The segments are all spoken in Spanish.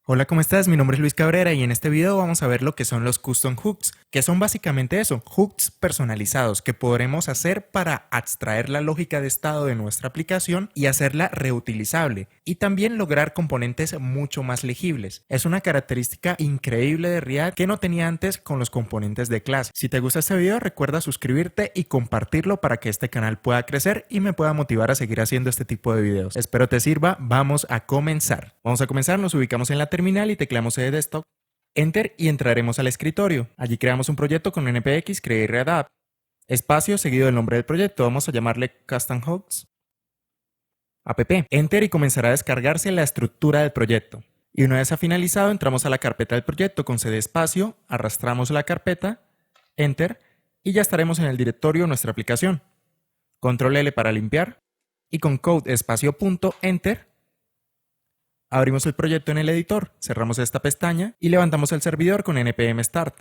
Hola, ¿cómo estás? Mi nombre es Luis Cabrera y en este video vamos a ver lo que son los custom hooks, que son básicamente eso, hooks personalizados que podremos hacer para abstraer la lógica de estado de nuestra aplicación y hacerla reutilizable y también lograr componentes mucho más legibles. Es una característica increíble de React que no tenía antes con los componentes de clase. Si te gusta este video, recuerda suscribirte y compartirlo para que este canal pueda crecer y me pueda motivar a seguir haciendo este tipo de videos. Espero te sirva. Vamos a comenzar. Nos ubicamos en la terminal y tecleamos de desktop, enter y entraremos al escritorio. Allí creamos un proyecto con npx create React App, espacio seguido del nombre del proyecto, vamos a llamarle custom hooks app, enter y comenzará a descargarse la estructura del proyecto. Y una vez ha finalizado, entramos a la carpeta del proyecto con cd espacio, arrastramos la carpeta, enter y ya estaremos en el directorio de nuestra aplicación. Control L para limpiar y con code espacio punto enter abrimos el proyecto en el editor, cerramos esta pestaña y levantamos el servidor con npm start.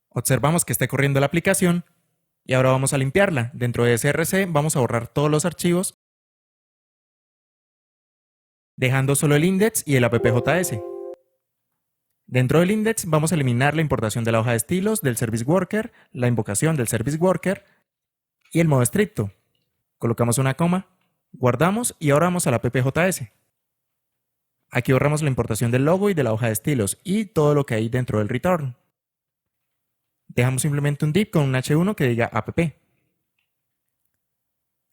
Observamos que esté corriendo la aplicación y ahora vamos a limpiarla. Dentro de src vamos a borrar todos los archivos, dejando solo el index y el appjs. Dentro del index vamos a eliminar la importación de la hoja de estilos, del service worker, la invocación del service worker y el modo estricto. Colocamos una coma, guardamos y ahora vamos al appjs. Aquí borramos la importación del logo y de la hoja de estilos y todo lo que hay dentro del return. Dejamos simplemente un div con un h1 que diga app.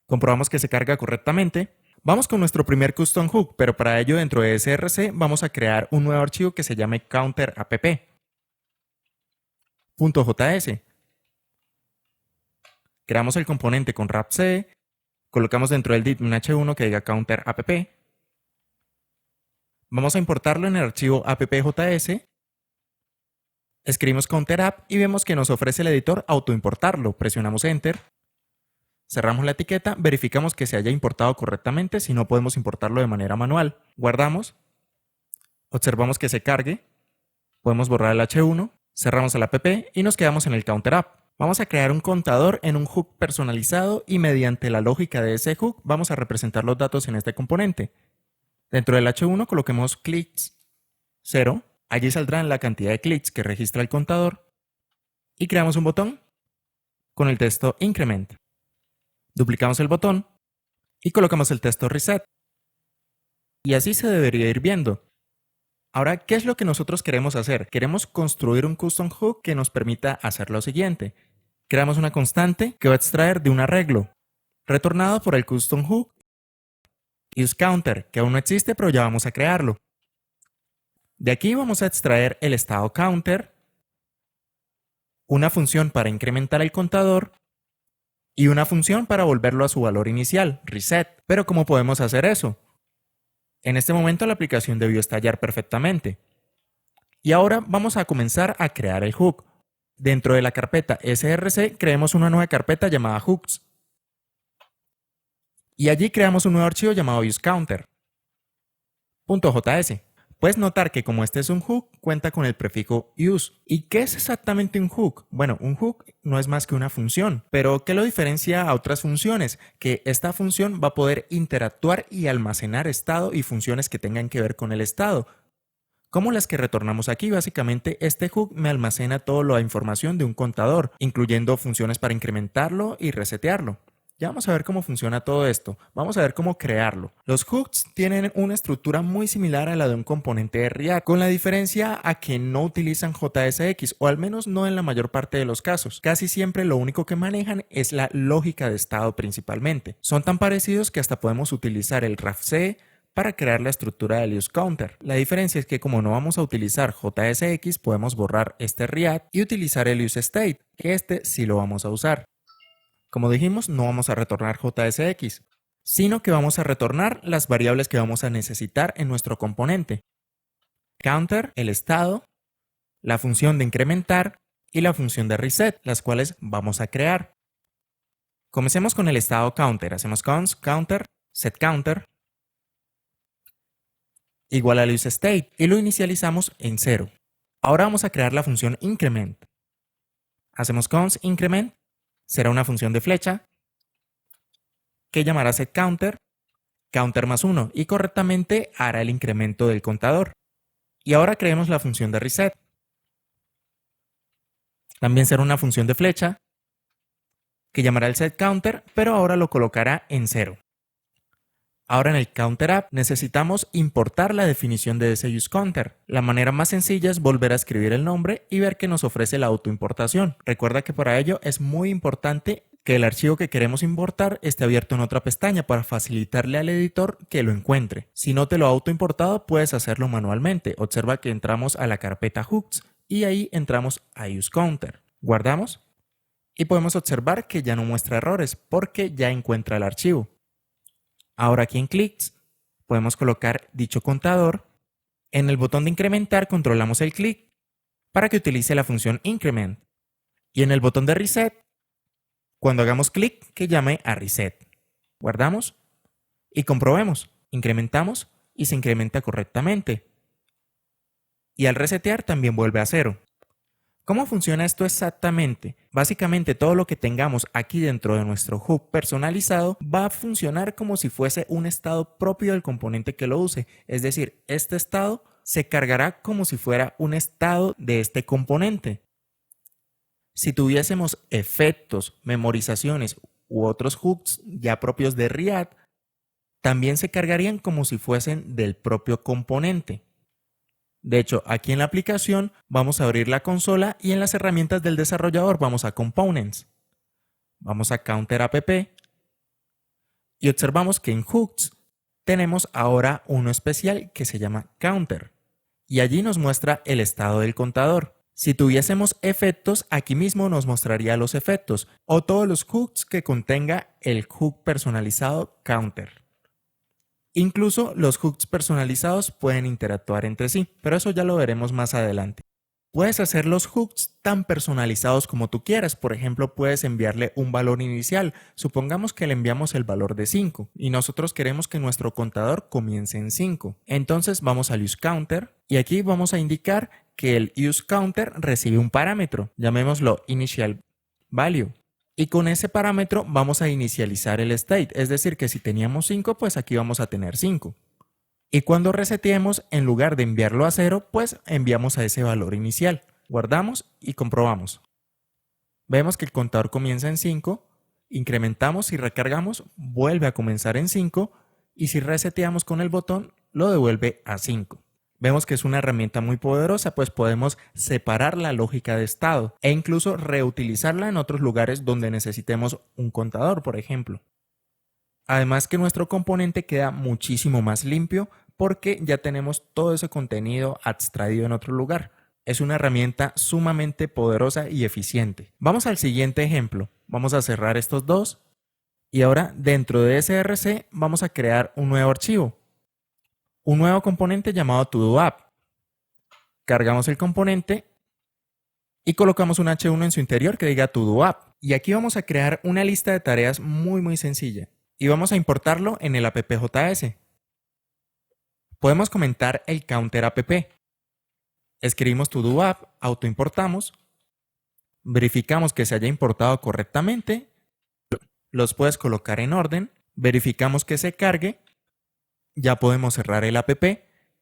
Comprobamos que se carga correctamente. Vamos con nuestro primer custom hook, pero para ello dentro de src vamos a crear un nuevo archivo que se llame counterapp.js. Creamos el componente con wrapc, colocamos dentro del div un h1 que diga counterapp. Vamos a importarlo en el archivo appjs, escribimos counterapp y vemos que nos ofrece el editor autoimportarlo. Presionamos enter, cerramos la etiqueta, verificamos que se haya importado correctamente, si no podemos importarlo de manera manual. Guardamos, observamos que se cargue, podemos borrar el h1, cerramos el app y nos quedamos en el counterapp. Vamos a crear un contador en un hook personalizado y mediante la lógica de ese hook vamos a representar los datos en este componente. Dentro del h1 coloquemos clics 0, allí saldrán la cantidad de clics que registra el contador y creamos un botón con el texto increment. Duplicamos el botón y colocamos el texto reset. Y así se debería ir viendo. Ahora, ¿qué es lo que nosotros queremos hacer? Queremos construir un custom hook que nos permita hacer lo siguiente. Creamos una constante que va a extraer de un arreglo, retornado por el custom hook useCounter, que aún no existe, pero ya vamos a crearlo. De aquí vamos a extraer el estado counter, una función para incrementar el contador y una función para volverlo a su valor inicial, reset. Pero ¿cómo podemos hacer eso? En este momento la aplicación debió estallar perfectamente. Y ahora vamos a comenzar a crear el hook. Dentro de la carpeta src creemos una nueva carpeta llamada hooks. Y allí creamos un nuevo archivo llamado useCounter.js. Puedes notar que como este es un hook, cuenta con el prefijo use. ¿Y qué es exactamente un hook? Bueno, un hook no es más que una función, pero ¿qué lo diferencia a otras funciones? Que esta función va a poder interactuar y almacenar estado y funciones que tengan que ver con el estado, como las que retornamos aquí. Básicamente este hook me almacena toda la información de un contador, incluyendo funciones para incrementarlo y resetearlo. Ya vamos a ver cómo funciona todo esto. Vamos a ver cómo crearlo. Los hooks tienen una estructura muy similar a la de un componente de React, con la diferencia a que no utilizan JSX, o al menos no en la mayor parte de los casos. Casi siempre lo único que manejan es la lógica de estado principalmente. Son tan parecidos que hasta podemos utilizar el wrapc para crear la estructura del useCounter. La diferencia es que como no vamos a utilizar JSX, podemos borrar este React y utilizar el useState, que este sí lo vamos a usar. Como dijimos, no vamos a retornar JSX, sino que vamos a retornar las variables que vamos a necesitar en nuestro componente. Counter, el estado, la función de incrementar y la función de reset, las cuales vamos a crear. Comencemos con el estado counter. Hacemos const counter, setCounter, igual al useState y lo inicializamos en 0. Ahora vamos a crear la función increment. Hacemos const increment. Será una función de flecha que llamará setCounter counter más 1 y correctamente hará el incremento del contador. Y ahora creemos la función de reset. También será una función de flecha que llamará el set counter, pero ahora lo colocará en 0. Ahora en el counter app necesitamos importar la definición de ese useCounter. La manera más sencilla es volver a escribir el nombre y ver que nos ofrece la autoimportación. Recuerda que para ello es muy importante que el archivo que queremos importar esté abierto en otra pestaña para facilitarle al editor que lo encuentre. Si no te lo ha autoimportado, puedes hacerlo manualmente. Observa que entramos a la carpeta Hooks y ahí entramos a useCounter. Guardamos y podemos observar que ya no muestra errores porque ya encuentra el archivo. Ahora aquí en Clicks podemos colocar dicho contador. En el botón de incrementar controlamos el clic para que utilice la función increment. Y en el botón de reset, cuando hagamos clic, que llame a reset. Guardamos y comprobemos. Incrementamos y se incrementa correctamente. Y al resetear también vuelve a 0. ¿Cómo funciona esto exactamente? Básicamente todo lo que tengamos aquí dentro de nuestro hook personalizado va a funcionar como si fuese un estado propio del componente que lo use. Es decir, este estado se cargará como si fuera un estado de este componente. Si tuviésemos efectos, memorizaciones u otros hooks ya propios de React, también se cargarían como si fuesen del propio componente. De hecho, aquí en la aplicación vamos a abrir la consola y en las herramientas del desarrollador vamos a Components. Vamos a Counter App y observamos que en Hooks tenemos ahora uno especial que se llama Counter y allí nos muestra el estado del contador. Si tuviésemos efectos, aquí mismo nos mostraría los efectos o todos los hooks que contenga el hook personalizado Counter. Incluso los hooks personalizados pueden interactuar entre sí, pero eso ya lo veremos más adelante. Puedes hacer los hooks tan personalizados como tú quieras. Por ejemplo, puedes enviarle un valor inicial. Supongamos que le enviamos el valor de 5 y nosotros queremos que nuestro contador comience en 5. Entonces vamos al useCounter y aquí vamos a indicar que el useCounter recibe un parámetro. Llamémoslo initial value. Y con ese parámetro vamos a inicializar el state, es decir, que si teníamos 5, pues aquí vamos a tener 5. Y cuando reseteemos, en lugar de enviarlo a 0, pues enviamos a ese valor inicial. Guardamos y comprobamos. Vemos que el contador comienza en 5, incrementamos y recargamos, vuelve a comenzar en 5 y si reseteamos con el botón, lo devuelve a 5. Vemos que es una herramienta muy poderosa, pues podemos separar la lógica de estado e incluso reutilizarla en otros lugares donde necesitemos un contador, por ejemplo. Además que nuestro componente queda muchísimo más limpio porque ya tenemos todo ese contenido abstraído en otro lugar. Es una herramienta sumamente poderosa y eficiente. Vamos al siguiente ejemplo. Vamos a cerrar estos dos y ahora dentro de SRC vamos a crear un nuevo archivo. Un nuevo componente llamado ToDoApp. Cargamos el componente y colocamos un H1 en su interior que diga ToDoApp. Y aquí vamos a crear una lista de tareas muy sencilla. Y vamos a importarlo en el app.js. Podemos comentar el counter app. Escribimos ToDoApp, autoimportamos, verificamos que se haya importado correctamente, los puedes colocar en orden, verificamos que se cargue, ya podemos cerrar el app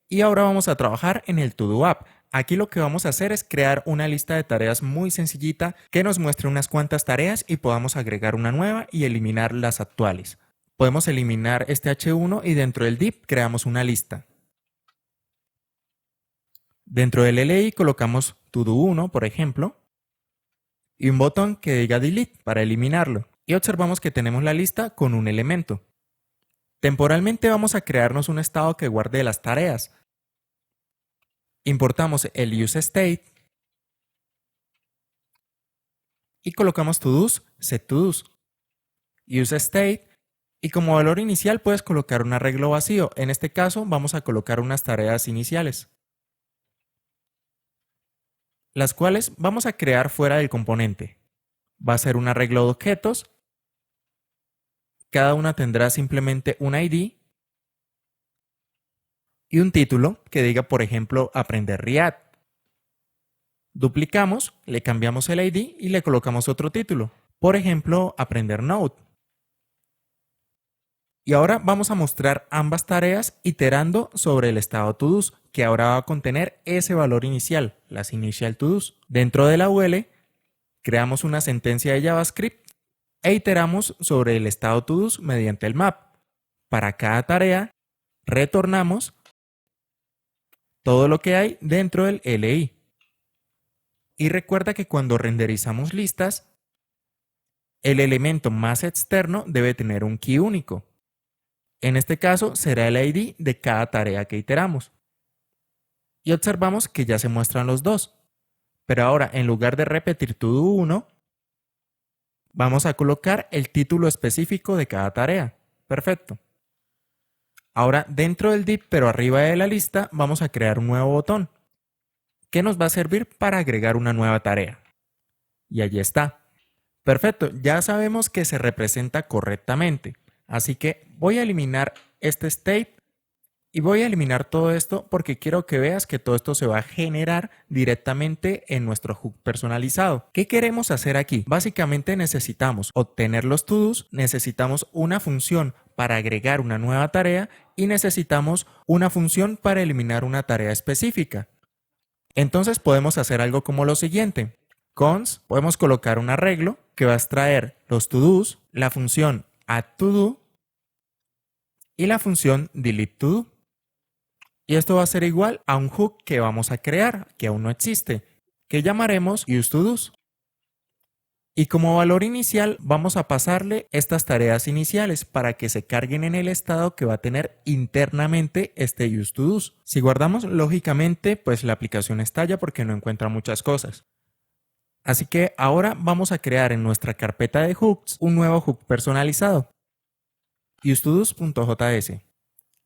y ahora vamos a trabajar en el ToDoApp. Aquí lo que vamos a hacer es crear una lista de tareas muy sencillita que nos muestre unas cuantas tareas y podamos agregar una nueva y eliminar las actuales. Podemos eliminar este H1 y dentro del div creamos una lista. Dentro del LI colocamos todo1, por ejemplo, y un botón que diga delete para eliminarlo. Y observamos que tenemos la lista con un elemento. Temporalmente vamos a crearnos un estado que guarde las tareas. Importamos el useState y colocamos todos, setToDos, useState y como valor inicial puedes colocar un arreglo vacío. En este caso vamos a colocar unas tareas iniciales, las cuales vamos a crear fuera del componente. Va a ser un arreglo de objetos. Cada una tendrá simplemente un ID y un título que diga, por ejemplo, aprender React. Duplicamos, le cambiamos el ID y le colocamos otro título. Por ejemplo, aprender Node. Y ahora vamos a mostrar ambas tareas iterando sobre el estado todos, que ahora va a contener ese valor inicial, las initial todos. Dentro de la UL, creamos una sentencia de JavaScript e iteramos sobre el estado todos mediante el map. Para cada tarea, retornamos todo lo que hay dentro del LI. Y recuerda que cuando renderizamos listas, el elemento más externo debe tener un key único. En este caso será el ID de cada tarea que iteramos. Y observamos que ya se muestran los dos. Pero ahora, en lugar de repetir todo 1, vamos a colocar el título específico de cada tarea. Perfecto. Ahora, dentro del div, pero arriba de la lista, vamos a crear un nuevo botón que nos va a servir para agregar una nueva tarea. Y allí está. Perfecto, ya sabemos que se representa correctamente. Así que voy a eliminar este state y voy a eliminar todo esto porque quiero que veas que todo esto se va a generar directamente en nuestro hook personalizado. ¿Qué queremos hacer aquí? Básicamente necesitamos obtener los to-dos, necesitamos una función para agregar una nueva tarea y necesitamos una función para eliminar una tarea específica. Entonces podemos hacer algo como lo siguiente. Cons, podemos colocar un arreglo que va a extraer los to-dos, la función addToDo y la función deleteToDo. Y esto va a ser igual a un hook que vamos a crear, que aún no existe, que llamaremos useToDos. Y como valor inicial vamos a pasarle estas tareas iniciales para que se carguen en el estado que va a tener internamente este useToDos. Si guardamos, lógicamente, pues la aplicación estalla porque no encuentra muchas cosas. Así que ahora vamos a crear en nuestra carpeta de hooks un nuevo hook personalizado. useToDos.js.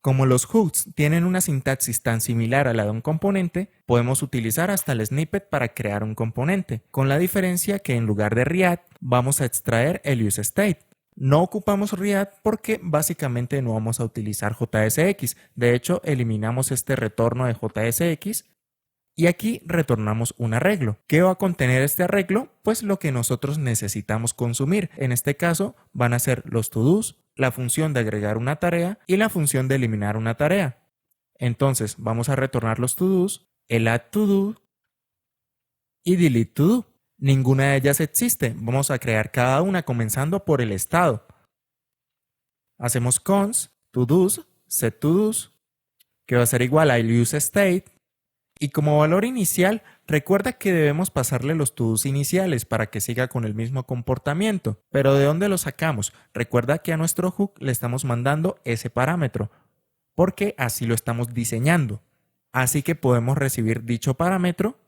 Como los hooks tienen una sintaxis tan similar a la de un componente, podemos utilizar hasta el snippet para crear un componente, con la diferencia que en lugar de React vamos a extraer el useState. No ocupamos React porque básicamente no vamos a utilizar JSX, de hecho eliminamos este retorno de JSX y aquí retornamos un arreglo. ¿Qué va a contener este arreglo? Pues lo que nosotros necesitamos consumir. En este caso van a ser los to-dos, la función de agregar una tarea y la función de eliminar una tarea. Entonces vamos a retornar los to-dos, el addToDo y deleteToDo. Ninguna de ellas existe. Vamos a crear cada una comenzando por el estado. Hacemos cons, to-dos, setToDos, que va a ser igual al useState. Y como valor inicial, recuerda que debemos pasarle los to-dos iniciales para que siga con el mismo comportamiento. Pero ¿de dónde lo sacamos? Recuerda que a nuestro hook le estamos mandando ese parámetro, porque así lo estamos diseñando. Así que podemos recibir dicho parámetro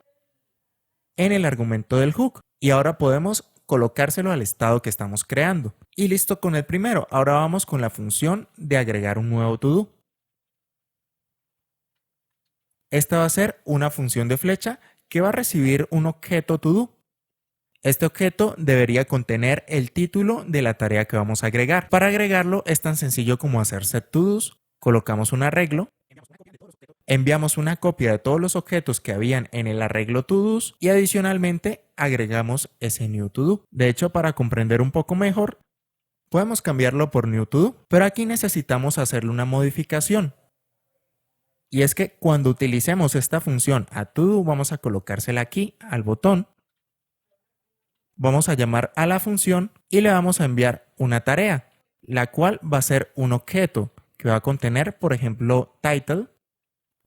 en el argumento del hook. Y ahora podemos colocárselo al estado que estamos creando. Y listo con el primero. Ahora vamos con la función de agregar un nuevo to-do. Esta va a ser una función de flecha que va a recibir un objeto to-do. Este objeto debería contener el título de la tarea que vamos a agregar. Para agregarlo es tan sencillo como hacer setToDos, colocamos un arreglo, enviamos una copia de todos los objetos que habían en el arreglo to-dos y adicionalmente agregamos ese new to-do. De hecho, para comprender un poco mejor, podemos cambiarlo por new to-do, pero aquí necesitamos hacerle una modificación. Y es que cuando utilicemos esta función addToDo vamos a colocársela aquí al botón. Vamos a llamar a la función y le vamos a enviar una tarea, la cual va a ser un objeto que va a contener, por ejemplo, title,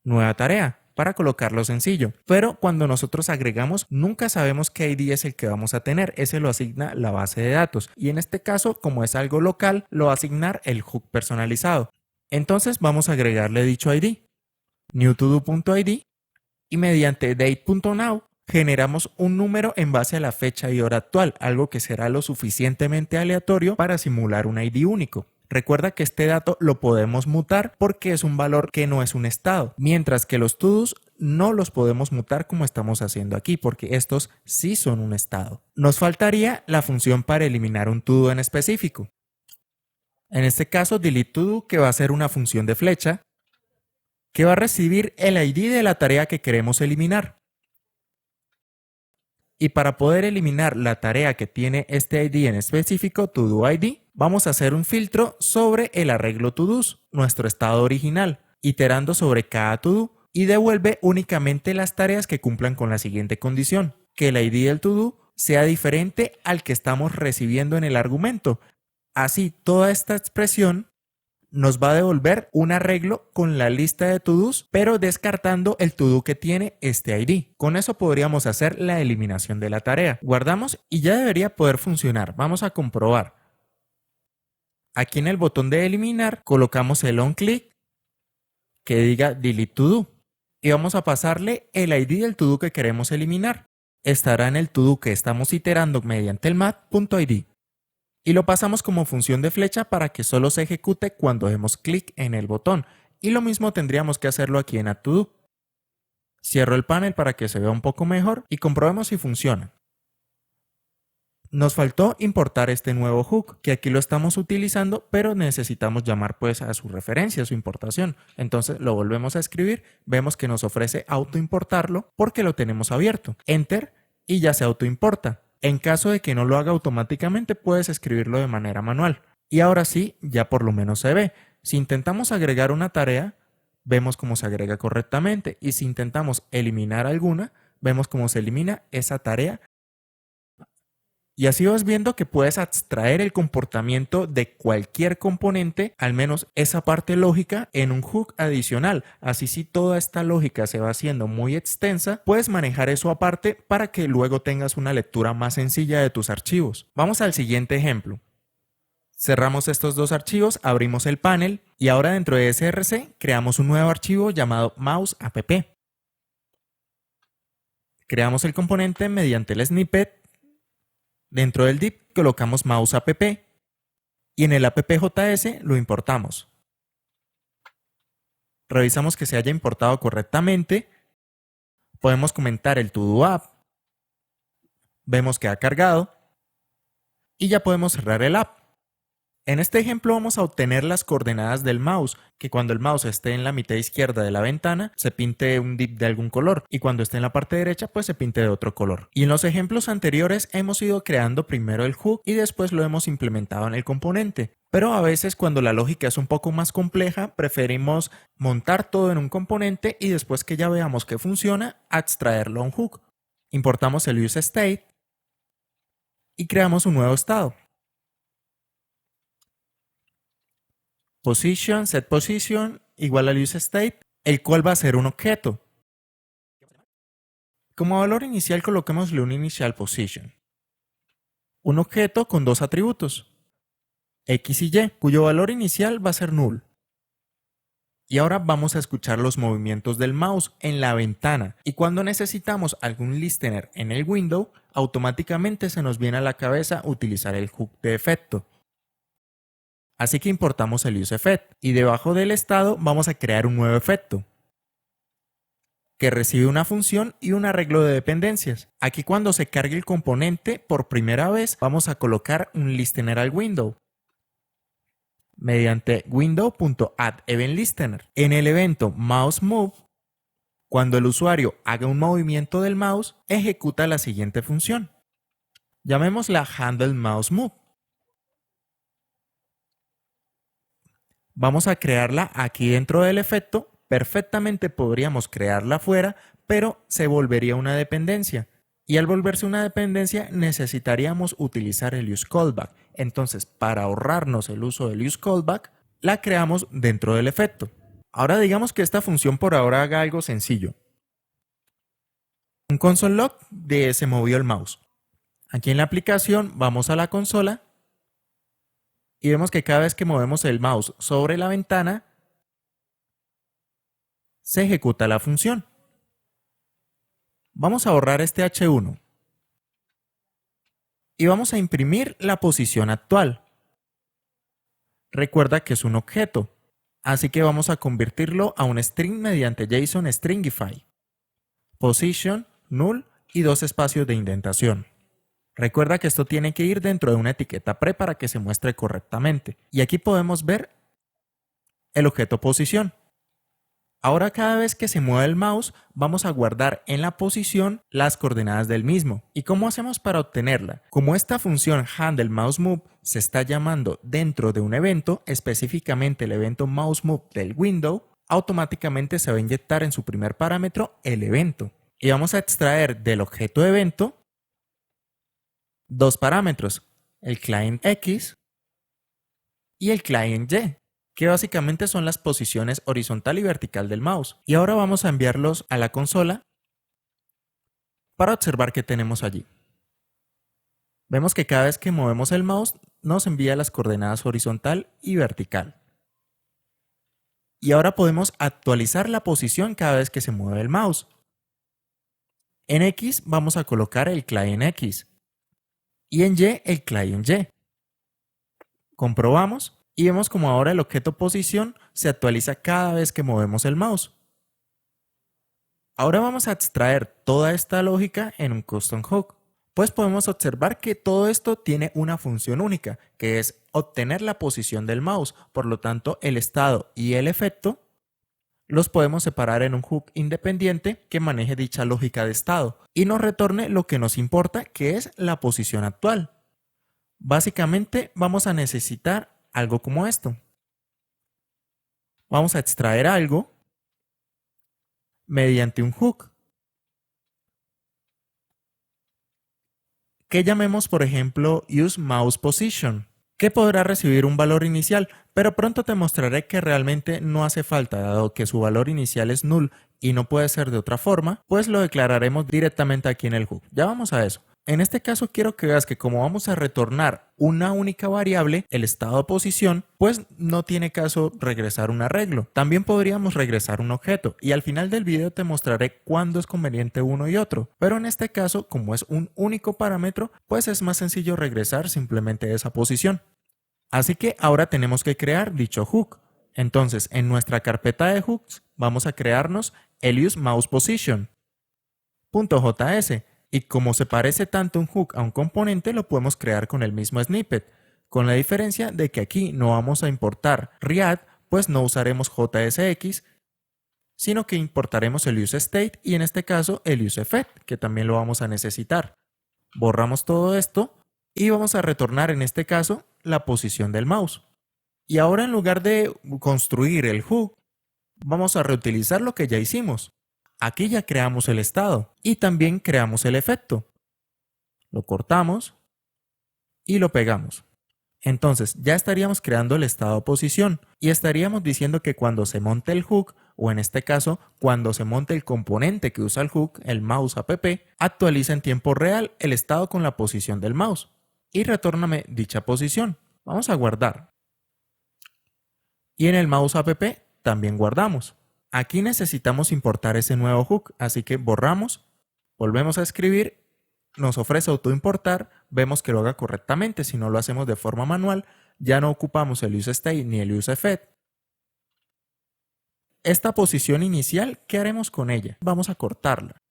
nueva tarea, para colocarlo sencillo. Pero cuando nosotros agregamos, nunca sabemos qué ID es el que vamos a tener. Ese lo asigna la base de datos. Y en este caso, como es algo local, lo va a asignar el hook personalizado. Entonces vamos a agregarle dicho ID. newToDo.id y mediante date.now generamos un número en base a la fecha y hora actual, algo que será lo suficientemente aleatorio para simular un ID único. Recuerda que este dato lo podemos mutar porque es un valor que no es un estado, mientras que los to-dos no los podemos mutar como estamos haciendo aquí porque estos sí son un estado. Nos faltaría la función para eliminar un to-do en específico. En este caso, deleteToDo, que va a ser una función de flecha, que va a recibir el ID de la tarea que queremos eliminar. Y para poder eliminar la tarea que tiene este ID en específico, ToDoID, Vamos a hacer un filtro sobre el arreglo todos, nuestro estado original, iterando sobre cada todo y devuelve únicamente las tareas que cumplan con la siguiente condición, que el ID del todo sea diferente al que estamos recibiendo en el argumento. Así, toda esta expresión nos va a devolver un arreglo con la lista de to-dos, pero descartando el to-do que tiene este ID. Con eso podríamos hacer la eliminación de la tarea. Guardamos y ya debería poder funcionar. Vamos a comprobar. Aquí en el botón de eliminar colocamos el on-click que diga delete to-do y vamos a pasarle el ID del to-do que queremos eliminar. Estará en el to-do que estamos iterando mediante el mat.id. Y lo pasamos como función de flecha para que solo se ejecute cuando demos clic en el botón. Y lo mismo tendríamos que hacerlo aquí en Add To Do. Cierro el panel para que se vea un poco mejor y comprobemos si funciona. Nos faltó importar este nuevo hook, que aquí lo estamos utilizando, pero necesitamos llamar pues a su referencia, a su importación. Entonces lo volvemos a escribir, vemos que nos ofrece autoimportarlo porque lo tenemos abierto. Enter y ya se autoimporta. En caso de que no lo haga automáticamente, puedes escribirlo de manera manual. Y ahora sí, ya por lo menos se ve. Si intentamos agregar una tarea, vemos cómo se agrega correctamente. Y si intentamos eliminar alguna, vemos cómo se elimina esa tarea. Y así vas viendo que puedes abstraer el comportamiento de cualquier componente, al menos esa parte lógica, en un hook adicional. Así si toda esta lógica se va haciendo muy extensa, puedes manejar eso aparte para que luego tengas una lectura más sencilla de tus archivos. Vamos al siguiente ejemplo. Cerramos estos dos archivos, abrimos el panel y ahora dentro de src creamos un nuevo archivo llamado mouse.app. Creamos el componente mediante el snippet. Dentro del div colocamos mouse.app y en el app.js lo importamos. Revisamos que se haya importado correctamente. Podemos comentar el todo app. Vemos que ha cargado y ya podemos cerrar el app. En este ejemplo vamos a obtener las coordenadas del mouse, que cuando el mouse esté en la mitad izquierda de la ventana se pinte un div de algún color y cuando esté en la parte derecha pues se pinte de otro color. Y en los ejemplos anteriores hemos ido creando primero el hook y después lo hemos implementado en el componente. Pero a veces cuando la lógica es un poco más compleja preferimos montar todo en un componente y después que ya veamos que funciona, abstraerlo a un hook. Importamos el useState y creamos un nuevo estado. Position, setPosition igual al useState, el cual va a ser un objeto. Como valor inicial coloquémosle un initial position. Un objeto con dos atributos, X y Y, cuyo valor inicial va a ser null. Y ahora vamos a escuchar los movimientos del mouse en la ventana. Y cuando necesitamos algún listener en el window, automáticamente se nos viene a la cabeza utilizar el hook de efecto. Así que importamos el useEffect y debajo del estado vamos a crear un nuevo efecto que recibe una función y un arreglo de dependencias. Aquí cuando se cargue el componente por primera vez vamos a colocar un listener al window mediante window.addEventListener. En el evento mouseMove, cuando el usuario haga un movimiento del mouse, ejecuta la siguiente función. Llamémosla handleMouseMove. Vamos a crearla aquí dentro del efecto. Perfectamente podríamos crearla fuera, pero se volvería una dependencia. Y al volverse una dependencia necesitaríamos utilizar el useCallback. Entonces, para ahorrarnos el uso del useCallback, la creamos dentro del efecto. Ahora digamos que esta función por ahora haga algo sencillo. Un console log de se movió el mouse. Aquí en la aplicación vamos a la consola y vemos que cada vez que movemos el mouse sobre la ventana, se ejecuta la función. Vamos a borrar este H1 y vamos a imprimir la posición actual. Recuerda que es un objeto, así que vamos a convertirlo a un string mediante JSON Stringify. Position, null y dos espacios de indentación. Recuerda que esto tiene que ir dentro de una etiqueta pre para que se muestre correctamente. Y aquí podemos ver el objeto posición. Ahora cada vez que se mueve el mouse, vamos a guardar en la posición las coordenadas del mismo. ¿Y cómo hacemos para obtenerla? Como esta función handleMouseMove se está llamando dentro de un evento, específicamente el evento mouseMove del window, automáticamente se va a inyectar en su primer parámetro el evento. Y vamos a extraer del objeto evento dos parámetros, el client X y el client Y, que básicamente son las posiciones horizontal y vertical del mouse. Y ahora vamos a enviarlos a la consola para observar qué tenemos allí. Vemos que cada vez que movemos el mouse nos envía las coordenadas horizontal y vertical. Y ahora podemos actualizar la posición cada vez que se mueve el mouse. En X vamos a colocar el client X y en Y el client Y. Comprobamos y vemos como ahora el objeto posición se actualiza cada vez que movemos el mouse. Ahora vamos a extraer toda esta lógica en un custom hook, pues podemos observar que todo esto tiene una función única, que es obtener la posición del mouse. Por lo tanto, el estado y el efecto los podemos separar en un hook independiente que maneje dicha lógica de estado y nos retorne lo que nos importa, que es la posición actual. Básicamente vamos a necesitar algo como esto. Vamos a extraer algo mediante un hook que llamemos, por ejemplo, useMousePosition, que podrá recibir un valor inicial, pero pronto te mostraré que realmente no hace falta, dado que su valor inicial es null y no puede ser de otra forma, pues lo declararemos directamente aquí en el hook. Ya vamos a eso. En este caso quiero que veas que como vamos a retornar una única variable, el estado de posición, pues no tiene caso regresar un arreglo. También podríamos regresar un objeto y al final del video te mostraré cuándo es conveniente uno y otro. Pero en este caso, como es un único parámetro, pues es más sencillo regresar simplemente esa posición. Así que ahora tenemos que crear dicho hook. Entonces en nuestra carpeta de hooks vamos a crearnos el useMousePosition.js. Y como se parece tanto un hook a un componente, lo podemos crear con el mismo snippet, con la diferencia de que aquí no vamos a importar readd, pues no usaremos JSX, sino que importaremos el useState y en este caso el useEffect, que también lo vamos a necesitar. Borramos todo esto y vamos a retornar en este caso la posición del mouse. Y ahora en lugar de construir el hook, vamos a reutilizar lo que ya hicimos. Aquí ya creamos el estado y también creamos el efecto. Lo cortamos y lo pegamos. Entonces ya estaríamos creando el estado posición y estaríamos diciendo que cuando se monte el hook, o en este caso cuando se monte el componente que usa el hook, el mouse app, actualiza en tiempo real el estado con la posición del mouse y retórname dicha posición. Vamos a guardar. Y en el mouse app también guardamos. Aquí necesitamos importar ese nuevo hook, así que borramos, volvemos a escribir, nos ofrece autoimportar, vemos que lo haga correctamente. Si no lo hacemos de forma manual, ya no ocupamos el useState ni el useEffect. Esta posición inicial, ¿qué haremos con ella? Vamos a cortarla.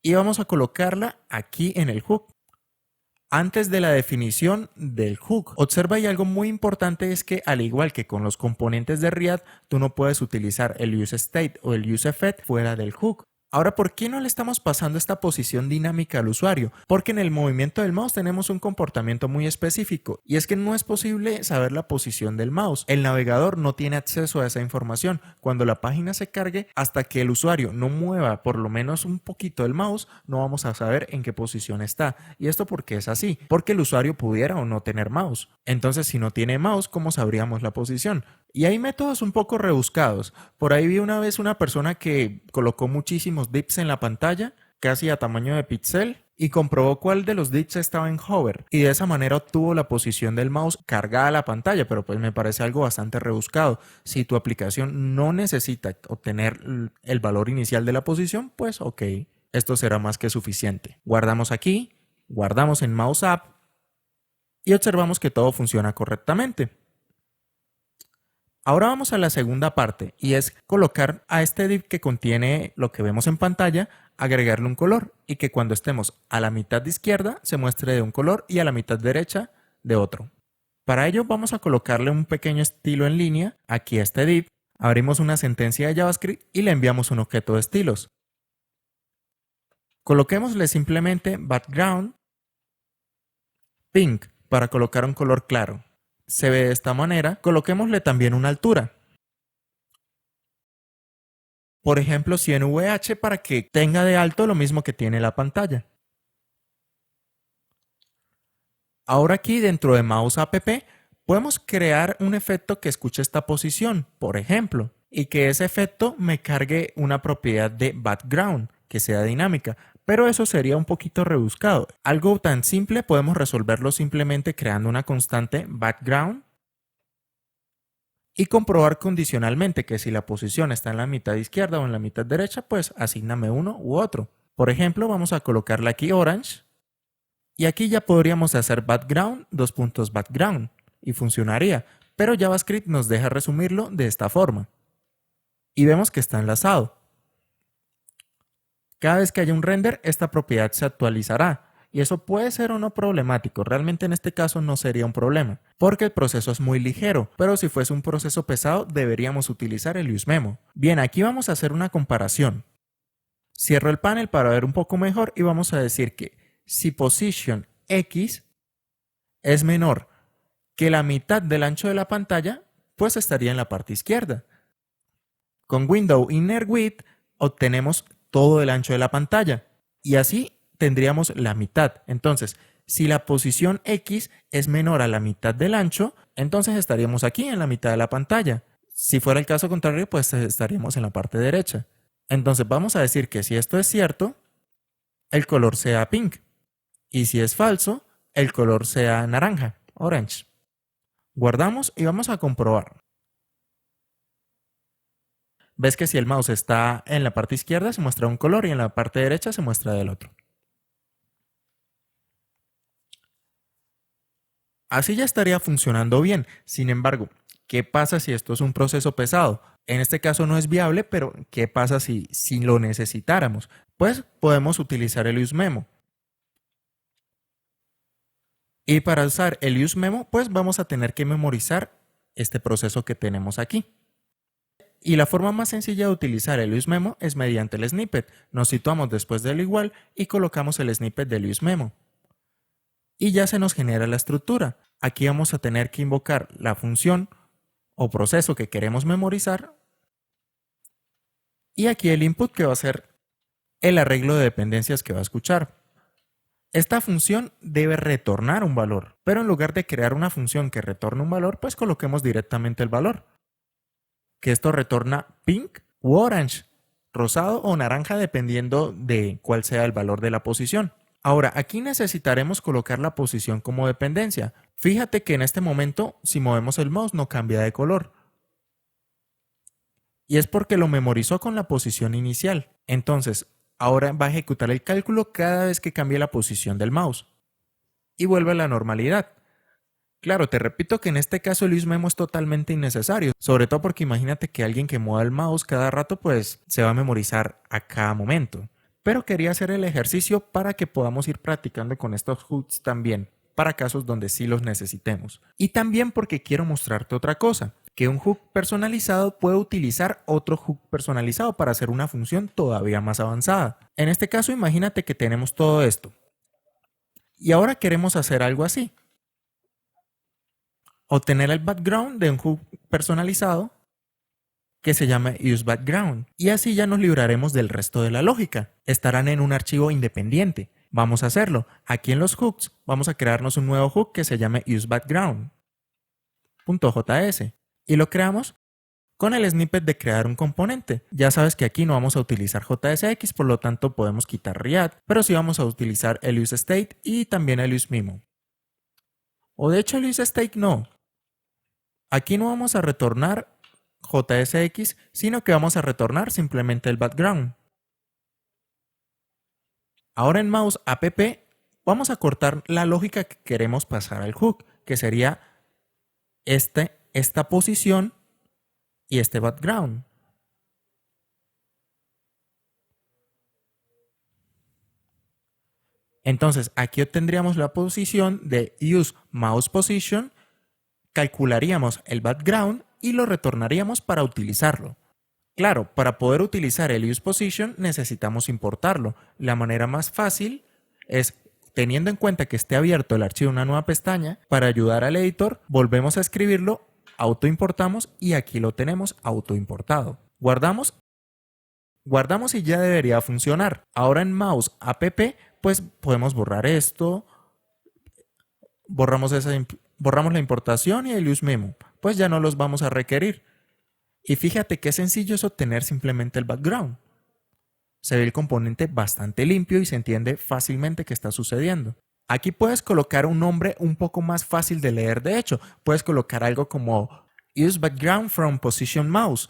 Y vamos a colocarla aquí en el hook. Antes de la definición del hook, observa y algo muy importante es que al igual que con los componentes de Readd, tú no puedes utilizar el useState o el useEffect fuera del hook. Ahora, ¿por qué no le estamos pasando esta posición dinámica al usuario? Porque en el movimiento del mouse tenemos un comportamiento muy específico y es que no es posible saber la posición del mouse. El navegador no tiene acceso a esa información. Cuando la página se cargue, hasta que el usuario no mueva por lo menos un poquito el mouse, no vamos a saber en qué posición está. ¿Y esto por qué es así? Porque el usuario pudiera o no tener mouse. Entonces, si no tiene mouse, ¿cómo sabríamos la posición? Y hay métodos un poco rebuscados. Por ahí vi una vez una persona que colocó muchísimos dips en la pantalla, casi a tamaño de píxel, y comprobó cuál de los dips estaba en hover. Y de esa manera obtuvo la posición del mouse cargada a la pantalla, pero pues me parece algo bastante rebuscado. Si tu aplicación no necesita obtener el valor inicial de la posición, pues ok, esto será más que suficiente. Guardamos aquí, guardamos en Mouse App y observamos que todo funciona correctamente. Ahora vamos a la segunda parte y es colocar a este div que contiene lo que vemos en pantalla, agregarle un color y que cuando estemos a la mitad de izquierda se muestre de un color y a la mitad derecha de otro. Para ello vamos a colocarle un pequeño estilo en línea aquí a este div Abrimos una sentencia de JavaScript y le enviamos un objeto de estilos. Coloquémosle simplemente background pink para colocar un color claro. Se ve de esta manera. Coloquémosle también una altura. Por ejemplo, 100 VH para que tenga de alto lo mismo que tiene la pantalla. Ahora aquí dentro de Mouse App podemos crear un efecto que escuche esta posición, por ejemplo, y que ese efecto me cargue una propiedad de background que sea dinámica, pero eso sería un poquito rebuscado. Algo tan simple podemos resolverlo simplemente creando una constante background y comprobar condicionalmente que si la posición está en la mitad izquierda o en la mitad derecha, pues asígname uno u otro. Por ejemplo, vamos a colocarle aquí orange y aquí ya podríamos hacer background, background y funcionaría, pero JavaScript nos deja resumirlo de esta forma. Y vemos que está enlazado. Cada vez que haya un render, esta propiedad se actualizará. Y eso puede ser o no problemático. Realmente en este caso no sería un problema, porque el proceso es muy ligero, pero si fuese un proceso pesado deberíamos utilizar el useMemo. Bien, aquí vamos a hacer una comparación. Cierro el panel para ver un poco mejor y vamos a decir que si position X es menor que la mitad del ancho de la pantalla, pues estaría en la parte izquierda. Con window inner width obtenemos todo el ancho de la pantalla y así tendríamos la mitad. Entonces, si la posición X es menor a la mitad del ancho, entonces estaríamos aquí en la mitad de la pantalla. Si fuera el caso contrario, pues estaríamos en la parte derecha. Entonces vamos a decir que si esto es cierto, el color sea pink. Y si es falso, el color sea naranja, orange. Guardamos y vamos a comprobar. Ves que si el mouse está en la parte izquierda se muestra un color y en la parte derecha se muestra del otro. Así ya estaría funcionando bien. Sin embargo, ¿qué pasa si esto es un proceso pesado? En este caso no es viable, pero ¿qué pasa si lo necesitáramos? Pues podemos utilizar el useMemo. Y para usar el useMemo, pues vamos a tener que memorizar este proceso que tenemos aquí. Y la forma más sencilla de utilizar el useMemo es mediante el snippet. Nos situamos después del igual y colocamos el snippet del useMemo. Y ya se nos genera la estructura. Aquí vamos a tener que invocar la función o proceso que queremos memorizar. Y aquí el input que va a ser el arreglo de dependencias que va a escuchar. Esta función debe retornar un valor, pero en lugar de crear una función que retorne un valor, pues coloquemos directamente el valor. Que esto retorna pink u orange, rosado o naranja dependiendo de cuál sea el valor de la posición. Ahora, aquí necesitaremos colocar la posición como dependencia. Fíjate que en este momento, si movemos el mouse, no cambia de color. Y es porque lo memorizó con la posición inicial. Entonces, ahora va a ejecutar el cálculo cada vez que cambie la posición del mouse. Y vuelve a la normalidad. Claro, te repito que en este caso el useMemo es totalmente innecesario, sobre todo porque imagínate que alguien que mueva el mouse cada rato pues se va a memorizar a cada momento. Pero quería hacer el ejercicio para que podamos ir practicando con estos hooks también, para casos donde sí los necesitemos. Y también porque quiero mostrarte otra cosa, que un hook personalizado puede utilizar otro hook personalizado para hacer una función todavía más avanzada. En este caso imagínate que tenemos todo esto. Y ahora queremos hacer algo así. Obtener el background de un hook personalizado que se llama useBackground. Y así ya nos libraremos del resto de la lógica. Estarán en un archivo independiente. Vamos a hacerlo. Aquí en los hooks vamos a crearnos un nuevo hook que se llame useBackground.js y lo creamos con el snippet de crear un componente. Ya sabes que aquí no vamos a utilizar JSX, por lo tanto podemos quitar React, pero sí vamos a utilizar el useState y también el useMemo. O de hecho el useState no. Aquí no vamos a retornar JSX, sino que vamos a retornar simplemente el background. Ahora en Mouse App vamos a cortar la lógica que queremos pasar al hook, que sería esta posición y este background. Entonces aquí obtendríamos la posición de useMousePosition, calcularíamos el background y lo retornaríamos para utilizarlo. Claro, para poder utilizar el usePosition necesitamos importarlo. La manera más fácil es, teniendo en cuenta que esté abierto el archivo en una nueva pestaña, para ayudar al editor, volvemos a escribirlo, autoimportamos y aquí lo tenemos autoimportado. Guardamos y ya debería funcionar. Ahora en mouse app, pues podemos borrar esto, borramos la importación y el useMemo, pues ya no los vamos a requerir. Y fíjate qué sencillo es obtener simplemente el background. Se ve el componente bastante limpio y se entiende fácilmente qué está sucediendo. Aquí puedes colocar un nombre un poco más fácil de leer, de hecho. Puedes colocar algo como Use Background from Position Mouse.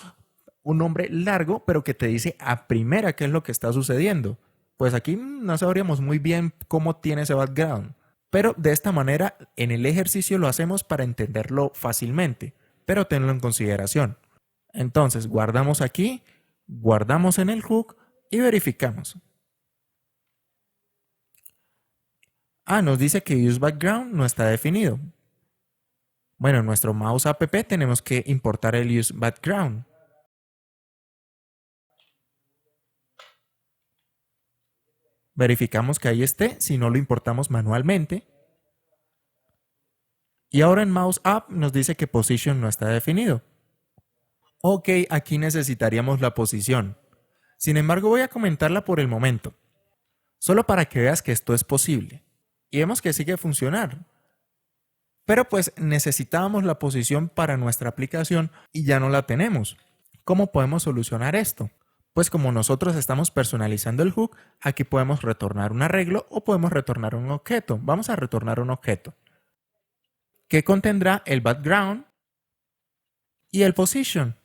Un nombre largo, pero que te dice a primera qué es lo que está sucediendo. Pues aquí no sabríamos muy bien cómo tiene ese background. Pero de esta manera, en el ejercicio lo hacemos para entenderlo fácilmente. Pero tenlo en consideración. Entonces guardamos aquí, guardamos en el hook y verificamos. Nos dice que useBackground no está definido. Bueno, en nuestro mouse app tenemos que importar el useBackground. Verificamos que ahí esté, si no lo importamos manualmente. Y ahora en mouse app nos dice que position no está definido. Ok, aquí necesitaríamos la posición. Sin embargo, voy a comentarla por el momento, solo para que veas que esto es posible. Y vemos que sigue funcionando. Pero pues necesitábamos la posición para nuestra aplicación y ya no la tenemos. ¿Cómo podemos solucionar esto? Pues como nosotros estamos personalizando el hook, aquí podemos retornar un arreglo o podemos retornar un objeto. Vamos a retornar un objeto que contendrá el background y el position.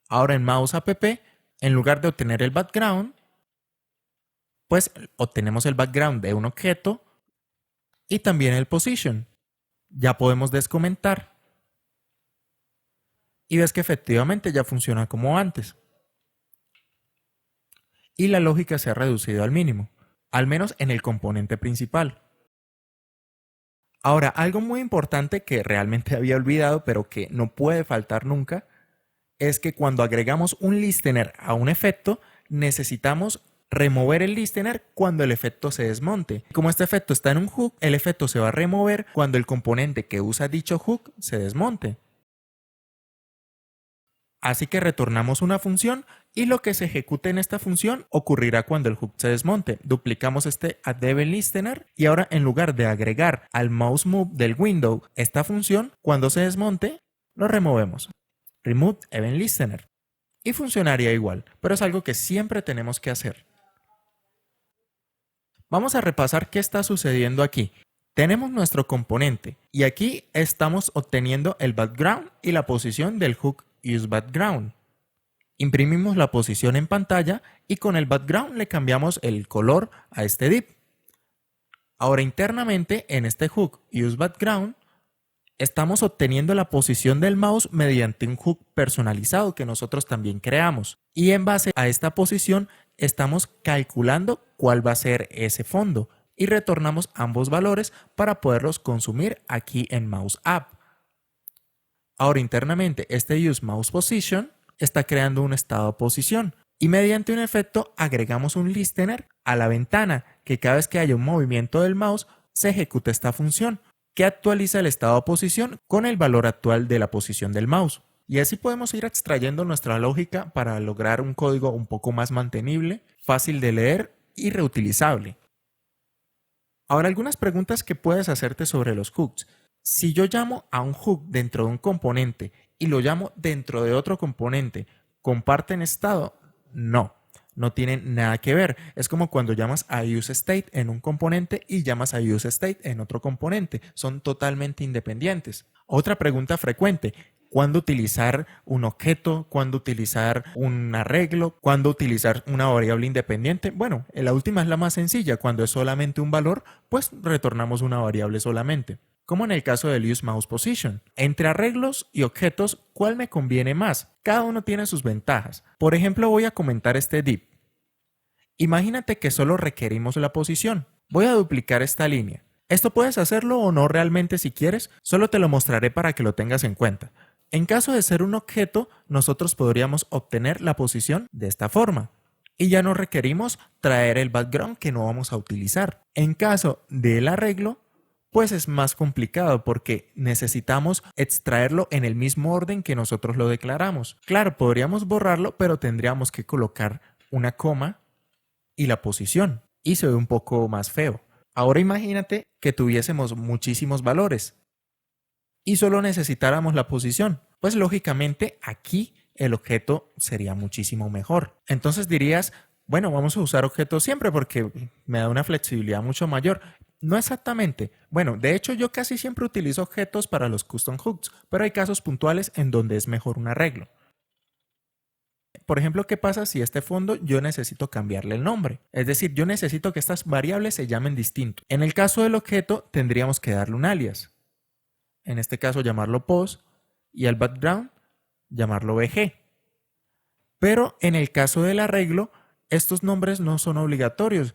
Ahora en mouse app, en lugar de obtener el background, pues obtenemos el background de un objeto y también el position. Ya podemos descomentar y ves que efectivamente ya funciona como antes. Y la lógica se ha reducido al mínimo, al menos en el componente principal. Ahora, algo muy importante que realmente había olvidado, pero que no puede faltar nunca, es que cuando agregamos un listener a un efecto, necesitamos remover el listener cuando el efecto se desmonte. Como este efecto está en un hook, el efecto se va a remover cuando el componente que usa dicho hook se desmonte. Así que retornamos una función y lo que se ejecute en esta función ocurrirá cuando el hook se desmonte. Duplicamos este addEventListener y ahora en lugar de agregar al mouseMove del window esta función, cuando se desmonte, lo removemos. Remove Event Listener. Y funcionaría igual, pero es algo que siempre tenemos que hacer. Vamos a repasar qué está sucediendo aquí. Tenemos nuestro componente y aquí estamos obteniendo el background y la posición del hook useBackground. Imprimimos la posición en pantalla y con el background le cambiamos el color a este div. Ahora internamente en este hook useBackground estamos obteniendo la posición del mouse mediante un hook personalizado que nosotros también creamos. Y en base a esta posición estamos calculando cuál va a ser ese fondo y retornamos ambos valores para poderlos consumir aquí en mouse app. Ahora internamente este useMousePosition está creando un estado posición y mediante un efecto agregamos un listener a la ventana que cada vez que haya un movimiento del mouse se ejecuta esta función, que actualiza el estado de posición con el valor actual de la posición del mouse. Y así podemos ir extrayendo nuestra lógica para lograr un código un poco más mantenible, fácil de leer y reutilizable. Ahora, algunas preguntas que puedes hacerte sobre los hooks. Si yo llamo a un hook dentro de un componente y lo llamo dentro de otro componente, ¿comparten estado? No tienen nada que ver. Es como cuando llamas a useState en un componente y llamas a useState en otro componente. Son totalmente independientes. Otra pregunta frecuente: ¿cuándo utilizar un objeto? ¿Cuándo utilizar un arreglo? ¿Cuándo utilizar una variable independiente? Bueno, la última es la más sencilla. Cuando es solamente un valor, pues retornamos una variable solamente. Como en el caso del useMousePosition. Entre arreglos y objetos, ¿cuál me conviene más? Cada uno tiene sus ventajas. Por ejemplo, voy a comentar este div. Imagínate que solo requerimos la posición. Voy a duplicar esta línea. Esto puedes hacerlo o no realmente si quieres, solo te lo mostraré para que lo tengas en cuenta. En caso de ser un objeto, nosotros podríamos obtener la posición de esta forma. Y ya no requerimos traer el background que no vamos a utilizar. En caso del arreglo, pues es más complicado porque necesitamos extraerlo en el mismo orden que nosotros lo declaramos. Claro, podríamos borrarlo, pero tendríamos que colocar una coma y la posición. Y se ve un poco más feo. Ahora imagínate que tuviésemos muchísimos valores y solo necesitáramos la posición. Pues lógicamente aquí el objeto sería muchísimo mejor. Entonces dirías, bueno, vamos a usar objetos siempre porque me da una flexibilidad mucho mayor. No exactamente. Bueno, de hecho yo casi siempre utilizo objetos para los custom hooks, pero hay casos puntuales en donde es mejor un arreglo. Por ejemplo, ¿qué pasa si este fondo yo necesito cambiarle el nombre? Es decir, yo necesito que estas variables se llamen distinto. En el caso del objeto tendríamos que darle un alias. En este caso llamarlo pos y al background llamarlo bg. Pero en el caso del arreglo, estos nombres no son obligatorios.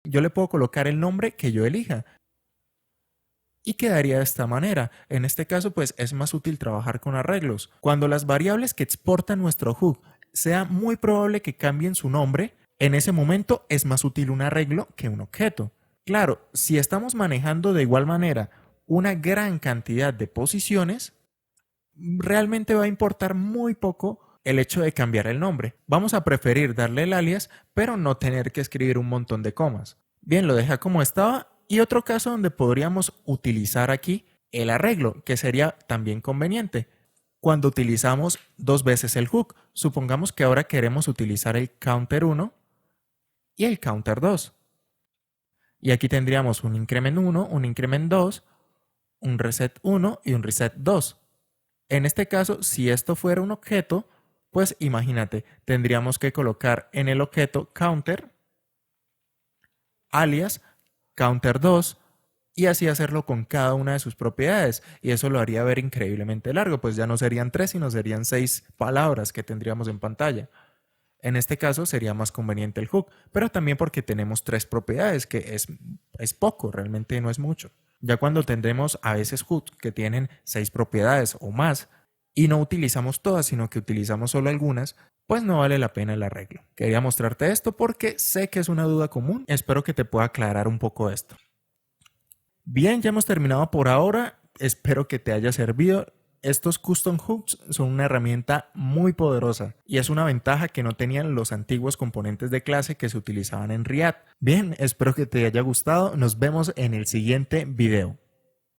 Yo le puedo colocar el nombre que yo elija. Y quedaría de esta manera. En este caso, pues es más útil trabajar con arreglos. Cuando las variables que exporta nuestro hook sea muy probable que cambien su nombre, en ese momento es más útil un arreglo que un objeto. Claro, si estamos manejando de igual manera una gran cantidad de posiciones, realmente va a importar muy poco el hecho de cambiar el nombre. Vamos a preferir darle el alias, pero no tener que escribir un montón de comas. Bien, lo deja como estaba. Y otro caso donde podríamos utilizar aquí el arreglo, que sería también conveniente. Cuando utilizamos dos veces el hook, supongamos que ahora queremos utilizar el counter 1 y el counter 2. Y aquí tendríamos un increment 1, un increment 2, un reset 1 y un reset 2. En este caso, si esto fuera un objeto, pues imagínate, tendríamos que colocar en el objeto counter, alias, counter 2 y así hacerlo con cada una de sus propiedades. Y eso lo haría ver increíblemente largo, pues ya no serían 3, sino serían 6 palabras que tendríamos en pantalla. En este caso sería más conveniente el hook, pero también porque tenemos 3 propiedades, que es poco, realmente no es mucho. Ya cuando tendremos a veces hooks que tienen 6 propiedades o más y no utilizamos todas, sino que utilizamos solo algunas, pues no vale la pena el arreglo. Quería mostrarte esto porque sé que es una duda común. Espero que te pueda aclarar un poco esto. Bien, ya hemos terminado por ahora. Espero que te haya servido. Estos custom hooks son una herramienta muy poderosa y es una ventaja que no tenían los antiguos componentes de clase que se utilizaban en React. Bien, espero que te haya gustado. Nos vemos en el siguiente video.